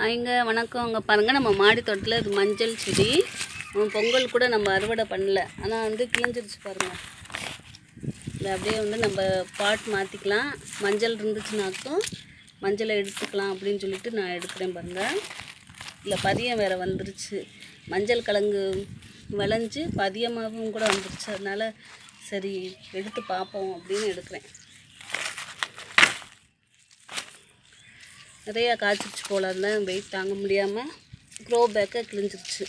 இங்கே வணக்கம். அங்கே பாருங்கள், நம்ம மாடி தோட்டத்தில் இது மஞ்சள் செடி. பொங்கல் கூட நம்ம அறுவடை பண்ணல, ஆனால் வந்து கிழிஞ்சிருச்சு பாருங்கள். இதை அப்படியே வந்து நம்ம பாட் மாற்றிக்கலாம். மஞ்சள் இருந்துச்சுனாக்கும் மஞ்சளை எடுத்துக்கலாம் அப்படின்னு சொல்லிட்டு நான் எடுக்கிறேன் பாருங்கள். இல்லை பதியம் வேறு வந்துருச்சு, மஞ்சள் கிழங்கு விளைஞ்சி பதியமாகவும் கூட வந்துருச்சு. அதனால் சரி எடுத்து பார்ப்போம் அப்படின்னு எடுக்கிறேன். நிறையா காய்ச்சிருச்சு போல இருந்தேன், வெயிட் தாங்க முடியாமல் க்ரோ பேக்கை கிழிஞ்சிருச்சு.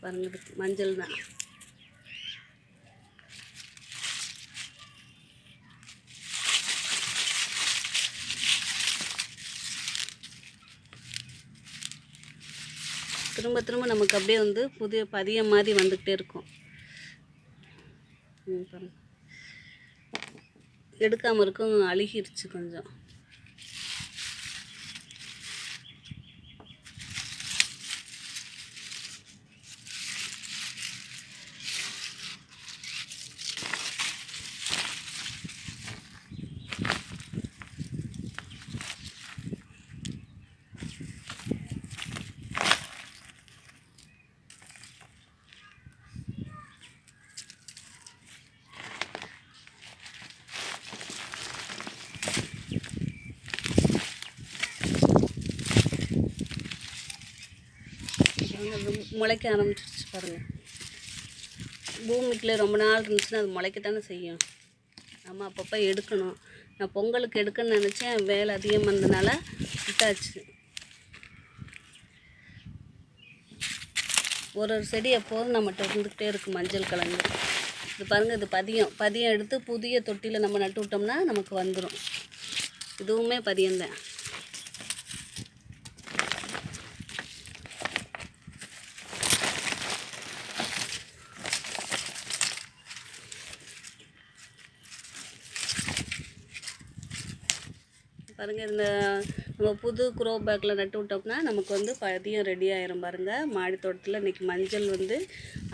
பாருங்க, மஞ்சள் தான். திரும்ப திரும்ப நமக்கு அப்படியே வந்து புதிய பதியம் மாதிரி வந்துக்கிட்டே இருக்கும். எடுக்காமல் இருக்கும், அழுகிருச்சு கொஞ்சம். முளைக்க ஆரம்பிச்சிருச்சு பாருங்கள். பூமிக்குள்ளே ரொம்ப நாள் இருந்துச்சுன்னா அது முளைக்கத்தானே செய்யும். நம்ம அப்பப்போ எடுக்கணும். நான் பொங்கலுக்கு எடுக்கணும்னு நினச்சேன், வேலை அதிகமாக இருந்ததுனால விட்டாச்சு. ஒரு செடி எப்போதும் நம்மகிட்ட இருந்துக்கிட்டே இருக்குது மஞ்சள் கிழங்கு. இது பாருங்கள், இது பதியம் எடுத்து புதிய தொட்டியில் நம்ம நட்டு விட்டோம்னா நமக்கு வந்துடும். இதுவுமே பதியம்தான். பாருங்கள், இந்த நம்ம புது க்ரோ பேக்கில் நட்டு விட்டோம்னா நமக்கு வந்து பதியம் ரெடி ஆயிரும் பாருங்கள். மாடி தோட்டத்தில் இன்றைக்கி மஞ்சள் வந்து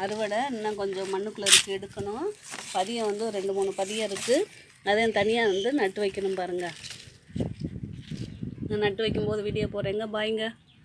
அறுவடை. இன்னும் கொஞ்சம் மண்ணுக்குள்ளே இருக்குது, எடுக்கணும். பதியம் வந்து 2-3 பதியம் இருக்குது, அதையும் தனியாக வந்து நட்டு வைக்கணும் பாருங்கள். நான் நட்டு வைக்கும்போது வீடியோ போடுறேங்க. பாய்ங்க.